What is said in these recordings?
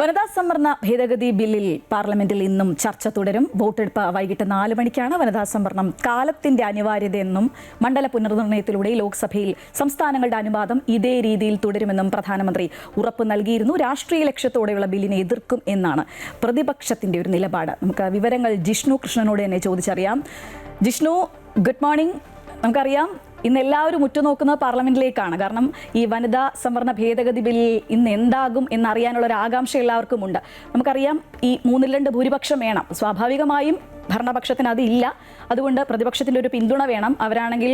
വനിതാ സംവരണ ഭേദഗതി ബില്ലിൽ പാർലമെന്റിൽ ഇന്നും ചർച്ച തുടരും. വോട്ടെടുപ്പ് വൈകിട്ട് 4 മണിക്കാണ്. വനിതാ സംവരണം കാലത്തിന്റെ അനിവാര്യതയെന്നും മണ്ഡല പുനർനിർണയത്തിലൂടെ ലോക്സഭയിൽ സംസ്ഥാനങ്ങളുടെ അനുവാദം ഇതേ രീതിയിൽ തുടരുമെന്നും പ്രധാനമന്ത്രി ഉറപ്പ് നൽകിയിരുന്നു. രാഷ്ട്രീയ ലക്ഷ്യത്തോടെയുള്ള ബില്ലിനെ എതിർക്കും എന്നാണ് പ്രതിപക്ഷത്തിന്റെ ഒരു നിലപാട്. നമുക്ക് വിവരങ്ങൾ ജിഷ്ണു കൃഷ്ണനോട് തന്നെ ചോദിച്ചറിയാം. Jishnu, good morning. നമുക്കറിയാം ഇന്ന് എല്ലാവരും ഉറ്റുനോക്കുന്നത് പാർലമെന്റിലേക്കാണ്. കാരണം ഈ വനിതാ സംവരണ ഭേദഗതി ബില്ലിൽ ഇന്ന് എന്താകും എന്നറിയാനുള്ള ഒരു ആകാംക്ഷ എല്ലാവർക്കും ഉണ്ട്. നമുക്കറിയാം ഈ 2/3 ഭൂരിപക്ഷം വേണം. സ്വാഭാവികമായും ഭരണപക്ഷത്തിന് അതില്ല. അതുകൊണ്ട് പ്രതിപക്ഷത്തിൻ്റെ ഒരു പിന്തുണ വേണം. അവരാണെങ്കിൽ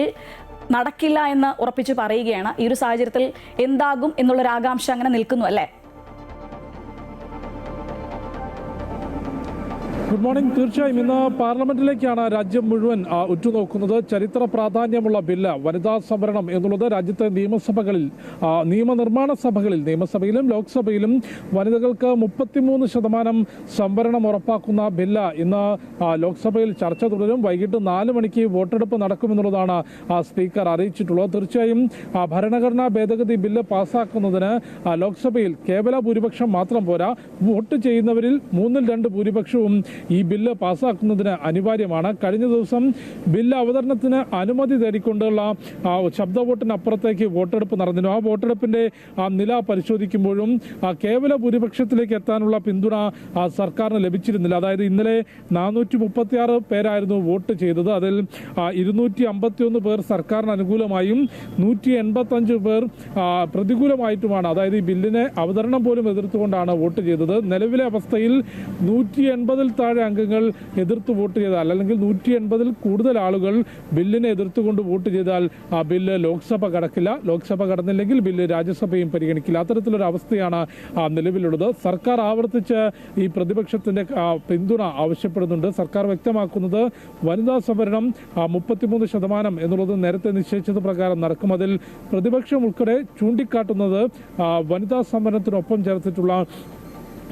നടക്കില്ല എന്ന് ഉറപ്പിച്ച് പറയുകയാണ്. ഈ ഒരു സാഹചര്യത്തിൽ എന്താകും എന്നുള്ളൊരു ആകാംക്ഷ അങ്ങനെ നിൽക്കുന്നു അല്ലേ? Good morning. തീർച്ചയായും ഇന്ന് പാർലമെന്റിലേക്കാണ് രാജ്യം മുഴുവൻ ഉറ്റുനോക്കുന്നത്. ചരിത്ര പ്രാധാന്യമുള്ള ബില്ല് വനിതാ സംവരണം എന്നുള്ളത് രാജ്യത്തെ നിയമസഭകളിൽ, നിയമനിർമ്മാണ സഭകളിൽ, നിയമസഭയിലും ലോക്സഭയിലും വനിതകൾക്ക് 33% സംവരണം ഉറപ്പാക്കുന്ന ബില്ല് ഇന്ന് ലോക്സഭയിൽ ചർച്ച തുടരും. വൈകിട്ട് 4 മണിക്ക് വോട്ടെടുപ്പ് നടക്കുമെന്നുള്ളതാണ് സ്പീക്കർ അറിയിച്ചിട്ടുള്ളത്. തീർച്ചയായും ഭരണഘടനാ ഭേദഗതി ബില്ല് പാസ്സാക്കുന്നതിന് ലോക്സഭയിൽ കേവല ഭൂരിപക്ഷം മാത്രം പോരാ. വോട്ട് ചെയ്യുന്നവരിൽ 2/3 ഭൂരിപക്ഷവും ഈ ബില്ല് പാസ്സാക്കുന്നതിന് അനിവാര്യമാണ്. കഴിഞ്ഞ ദിവസം ബില്ല് അവതരണത്തിന് അനുമതി തേടിക്കൊണ്ടുള്ള ശബ്ദ വോട്ടിനപ്പുറത്തേക്ക് വോട്ടെടുപ്പ് നടന്നിരുന്നു. ആ വോട്ടെടുപ്പിന്റെ നില പരിശോധിക്കുമ്പോഴും കേവല ഭൂരിപക്ഷത്തിലേക്ക് എത്താനുള്ള പിന്തുണ സർക്കാരിന് ലഭിച്ചിരുന്നില്ല. അതായത് ഇന്നലെ 436 പേരായിരുന്നു വോട്ട് ചെയ്തത്. അതിൽ 251 പേർ സർക്കാരിന് അനുകൂലമായും 185 പേർ പ്രതികൂലമായിട്ടുമാണ്, അതായത് ഈ ബില്ലിനെ അവതരണം പോലും എതിർത്തുകൊണ്ടാണ് വോട്ട് ചെയ്തത്. നിലവിലെ അവസ്ഥയിൽ 180 താഴെ അംഗങ്ങൾ എതിർത്ത് വോട്ട് ചെയ്താൽ, അല്ലെങ്കിൽ 180 കൂടുതൽ ആളുകൾ ബില്ലിനെ എതിർത്തുകൊണ്ട് വോട്ട് ചെയ്താൽ ആ ബില്ല് ലോക്സഭ കടക്കില്ല. ലോക്സഭ കടന്നില്ലെങ്കിൽ ബില്ല് രാജ്യസഭയും പരിഗണിക്കില്ല. അത്തരത്തിലൊരു അവസ്ഥയാണ് നിലവിലുള്ളത്. സർക്കാർ ആവർത്തിച്ച് ഈ പ്രതിപക്ഷത്തിന്റെ പിന്തുണ ആവശ്യപ്പെടുന്നുണ്ട്. സർക്കാർ വ്യക്തമാക്കുന്നത് വനിതാ സംവരണം 33% എന്നുള്ളത് നേരത്തെ നിശ്ചയിച്ചത് പ്രകാരം നടക്കും. അതിൽ പ്രതിപക്ഷം ഉൾപ്പെടെ ചൂണ്ടിക്കാട്ടുന്നത് വനിതാ സംവരണത്തിനൊപ്പം ചേർത്തിട്ടുള്ള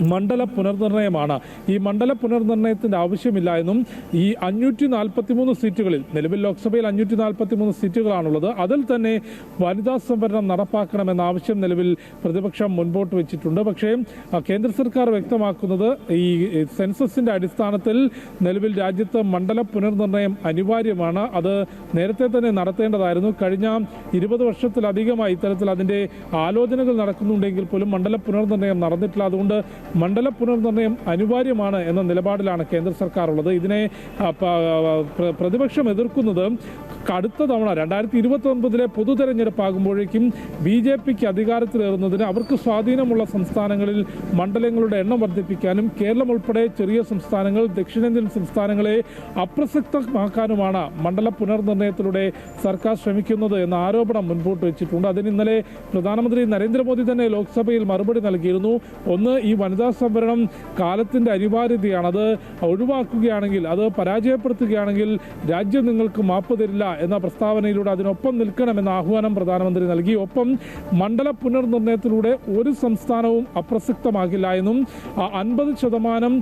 മണ്ഡല പുനർനിർണയമാണ്. ഈ മണ്ഡല പുനർനിർണയത്തിന്റെ ആവശ്യമില്ല എന്നും ഈ 543 സീറ്റുകളിൽ, നിലവിൽ ലോക്സഭയിൽ 543 സീറ്റുകളാണുള്ളത്, അതിൽ തന്നെ വനിതാ സംവരണം നടപ്പാക്കണമെന്ന ആവശ്യം നിലവിൽ പ്രതിപക്ഷം മുൻപോട്ട് വെച്ചിട്ടുണ്ട്. പക്ഷേ കേന്ദ്ര സർക്കാർ വ്യക്തമാക്കുന്നത് ഈ സെൻസസിന്റെ അടിസ്ഥാനത്തിൽ നിലവിൽ രാജ്യത്ത് മണ്ഡല പുനർനിർണയം അനിവാര്യമാണ്. അത് നേരത്തെ തന്നെ നടത്തേണ്ടതായിരുന്നു. കഴിഞ്ഞ 20 വർഷത്തിലധികമായി ഇത്തരത്തിൽ അതിന്റെ ആലോചനകൾ നടക്കുന്നുണ്ടെങ്കിൽ പോലും മണ്ഡല പുനർനിർണയം നടന്നിട്ടില്ല. അതുകൊണ്ട് മണ്ഡല പുനർനിർണയം അനിവാര്യമാണ് എന്ന നിലപാടിലാണ് കേന്ദ്ര സർക്കാർ ഉള്ളത്. ഇതിനെ പ്രതിപക്ഷം എതിർക്കുന്നത് അടുത്ത തവണ 2029 പൊതു തെരഞ്ഞെടുപ്പാകുമ്പോഴേക്കും BJPക്ക് അധികാരത്തിലേറുന്നതിന് അവർക്ക് സ്വാധീനമുള്ള സംസ്ഥാനങ്ങളിൽ മണ്ഡലങ്ങളുടെ എണ്ണം വർദ്ധിപ്പിക്കാനും കേരളം ഉൾപ്പെടെ ചെറിയ സംസ്ഥാനങ്ങൾ, ദക്ഷിണേന്ത്യൻ സംസ്ഥാനങ്ങളെ അപ്രസക്തമാക്കാനുമാണ് മണ്ഡല പുനർനിർണയത്തിലൂടെ സർക്കാർ ശ്രമിക്കുന്നത് എന്ന ആരോപണം മുൻപോട്ട് വെച്ചിട്ടുണ്ട്. അതിന് ഇന്നലെ പ്രധാനമന്ത്രി നരേന്ദ്രമോദി തന്നെ ലോക്സഭയിൽ മറുപടി നൽകിയിരുന്നു. ഒന്ന്, ഈ വനിതാ സംവരണം കാലത്തിന്റെ അനിവാര്യതയാണ്. അത് ഒഴിവാക്കുകയാണെങ്കിൽ, അത് പരാജയപ്പെടുത്തുകയാണെങ്കിൽ രാജ്യം നിങ്ങൾക്ക് മാപ്പ് തരില്ല എന്ന പ്രസ്താവനയിലൂടെ അതിനൊപ്പം നിൽക്കണമെന്ന ആഹ്വാനം പ്രധാനമന്ത്രി നൽകി. ഒപ്പം മണ്ഡല പുനർനിർണയത്തിലൂടെ ഒരു സംസ്ഥാനവും അപ്രസക്തമാകില്ല എന്നും 50%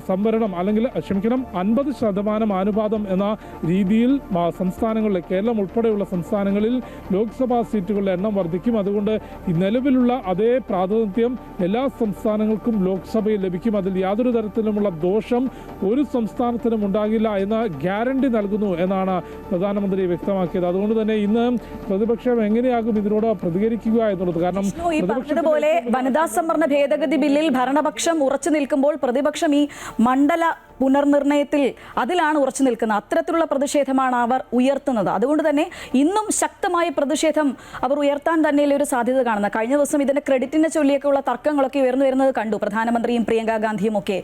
സംവരണം, അല്ലെങ്കിൽ 50% അനുപാതം എന്ന രീതിയിൽ സംസ്ഥാനങ്ങളിലെ, കേരളം ഉൾപ്പെടെയുള്ള സംസ്ഥാനങ്ങളിൽ ലോക്സഭാ സീറ്റുകളുടെ എണ്ണം വർദ്ധിക്കും. അതുകൊണ്ട് ഈ നിലവിലുള്ള അതേ പ്രാതിനിധ്യം എല്ലാ സംസ്ഥാനങ്ങൾക്കും ലോക്സഭയിൽ ലഭിക്കും. അതിൽ യാതൊരു തരത്തിലുമുള്ള ദോഷം ഒരു സംസ്ഥാനത്തിനും ഉണ്ടാകില്ല എന്ന ഗ്യാരണ്ടി നൽകുന്നു എന്നാണ് പ്രധാനമന്ത്രി വ്യക്തമാക്കിയത്. അതുകൊണ്ട് തന്നെ ഇന്ന് പ്രതിപക്ഷം എങ്ങനെയാകും ഇതിനോട് പ്രതികരിക്കുക എന്നുള്ളത്, കാരണം ഈ പറഞ്ഞതുപോലെ വനിതാ സംവരണ ഭേദഗതി ബില്ലിൽ ഭരണപക്ഷം ഉറച്ചു നിൽക്കുമ്പോൾ പ്രതിപക്ഷം ഈ മണ്ഡല പുനർനിർണയത്തിൽ അതിലാണ് ഉറച്ചു നിൽക്കുന്നത്. അത്തരത്തിലുള്ള പ്രതിഷേധമാണ് അവർ ഉയർത്തുന്നത്. അതുകൊണ്ട് തന്നെ ഇന്നും ശക്തമായ പ്രതിഷേധം അവർ ഉയർത്താൻ തന്നെയുള്ള ഒരു സാധ്യത കാണുന്നത്. കഴിഞ്ഞ ദിവസം ഇതിന്റെ ക്രെഡിറ്റിനെ ചൊല്ലിയൊക്കെയുള്ള തർക്കങ്ങളൊക്കെ ഉയർന്നു വരുന്നത് കണ്ടു, പ്രധാനമന്ത്രിയും പ്രിയങ്ക ഗാന്ധിയും ഒക്കെ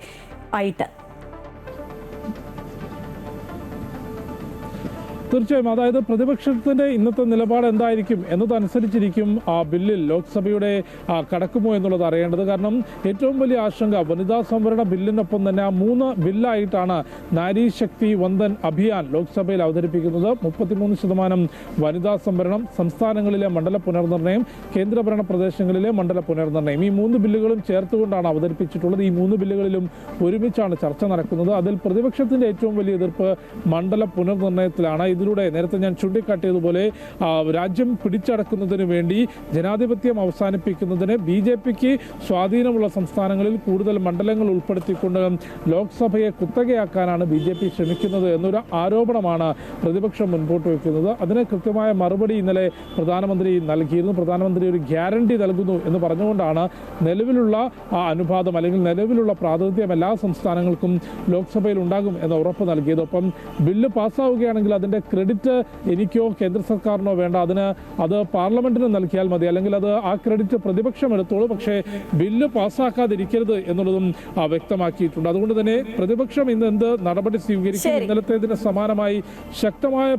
ആയിട്ട്. തീർച്ചയായും, അതായത് പ്രതിപക്ഷത്തിന്റെ ഇന്നത്തെ നിലപാട് എന്തായിരിക്കും എന്നതനുസരിച്ചിരിക്കും ആ ബില്ലിൽ ലോക്സഭയുടെ കടക്കുമോ എന്നുള്ളത് അറിയേണ്ടത്. കാരണം ഏറ്റവും വലിയ ആശങ്ക വനിതാ സംവരണ ബില്ലിനൊപ്പം തന്നെ 3 ബില്ലായിട്ടാണ് നാരി ശക്തി വന്ദൻ അഭിയാൻ ലോക്സഭയിൽ അവതരിപ്പിക്കുന്നത്. 33% വനിതാ സംവരണം, സംസ്ഥാനങ്ങളിലെ മണ്ഡല പുനർനിർണയം, കേന്ദ്രഭരണ പ്രദേശങ്ങളിലെ മണ്ഡല പുനർനിർണയം, ഈ 3 ബില്ലുകളും ചേർത്തുകൊണ്ടാണ് അവതരിപ്പിച്ചിട്ടുള്ളത്. ഈ 3 ബില്ലുകളിലും ഒരുമിച്ചാണ് ചർച്ച നടക്കുന്നത്. അതിൽ പ്രതിപക്ഷത്തിന്റെ ഏറ്റവും വലിയ എതിർപ്പ് മണ്ഡല പുനർനിർണയത്തിലാണ്. ഇതിലൂടെ നേരത്തെ ഞാൻ ചൂണ്ടിക്കാട്ടിയതുപോലെ രാജ്യം പിടിച്ചടക്കുന്നതിന് വേണ്ടി ജനാധിപത്യം അവസാനിപ്പിക്കുന്നതിന് BJPക്ക് സ്വാധീനമുള്ള സംസ്ഥാനങ്ങളിൽ കൂടുതൽ മണ്ഡലങ്ങൾ ഉൾപ്പെടുത്തിക്കൊണ്ട് ലോക്സഭയെ കുത്തകയാക്കാനാണ് BJP ശ്രമിക്കുന്നത് എന്നൊരു ആരോപണമാണ് പ്രതിപക്ഷം മുൻപോട്ട് വയ്ക്കുന്നത്. അതിന് കൃത്യമായ മറുപടി ഇന്നലെ പ്രധാനമന്ത്രി നൽകിയിരുന്നു. പ്രധാനമന്ത്രി ഒരു ഗ്യാരണ്ടി നൽകുന്നു എന്ന് പറഞ്ഞുകൊണ്ടാണ് നിലവിലുള്ള അനുപാതം അല്ലെങ്കിൽ നിലവിലുള്ള പ്രാതിനിധ്യം എല്ലാ സംസ്ഥാനങ്ങൾക്കും ലോക്സഭയിൽ ഉണ്ടാകും എന്ന ഉറപ്പ് നൽകിയത്. ഒപ്പം ബില്ല് പാസ്സാവുകയാണെങ്കിൽ അതിൻ്റെ ക്രെഡിറ്റ് എനിക്കോ കേന്ദ്ര സർക്കാരിനോ വേണ്ട, അത് പാർലമെന്റിന് നൽകിയാൽ മതി, അല്ലെങ്കിൽ അത് ആ ക്രെഡിറ്റ് പ്രതിപക്ഷം എടുത്തോളൂ, പക്ഷേ ബില്ല് പാസ്സാക്കാതിരിക്കരുത് എന്നുള്ളതും വ്യക്തമാക്കിയിട്ടുണ്ട്. അതുകൊണ്ട് തന്നെ പ്രതിപക്ഷം ഇന്ന് എന്ത് നടപടി സ്വീകരിക്കും? ഇന്നലത്തേതിന് സമാനമായി ശക്തമായ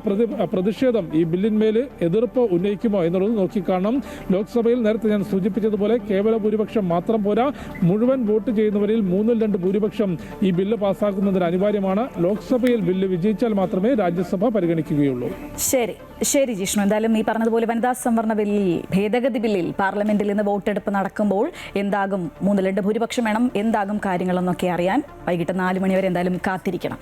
പ്രതിഷേധം ഈ ബില്ലിന്മേൽ എതിർപ്പ് ഉന്നയിക്കുമോ എന്നുള്ളത് നോക്കിക്കാണണം. ലോക്സഭയിൽ നേരത്തെ ഞാൻ സൂചിപ്പിച്ചതുപോലെ കേവല ഭൂരിപക്ഷം മാത്രം പോരാ, മുഴുവൻ വോട്ട് ചെയ്യുന്നവരിൽ 2/3 ഭൂരിപക്ഷം ഈ ബില്ല് പാസ്സാക്കുന്നതിന് അനിവാര്യമാണ്. ലോക്സഭയിൽ ബില്ല് വിജയിച്ചാൽ മാത്രമേ രാജ്യസഭ പരിഗണിക്കുകയുള്ളൂ. ശരി ജിഷ്ണു, എന്തായാലും ഈ പറഞ്ഞതുപോലെ വനിതാ സംവരണ ബില്ലിൽ, ഭേദഗതി ബില്ലിൽ പാർലമെന്റിൽ ഇന്ന് വോട്ടെടുപ്പ് നടക്കുമ്പോൾ എന്താകും, 2/3 ഭൂരിപക്ഷം വേണം, എന്താകും കാര്യങ്ങളെന്നൊക്കെ അറിയാൻ വൈകിട്ട് 4 മണി വരെ എന്തായാലും കാത്തിരിക്കണം.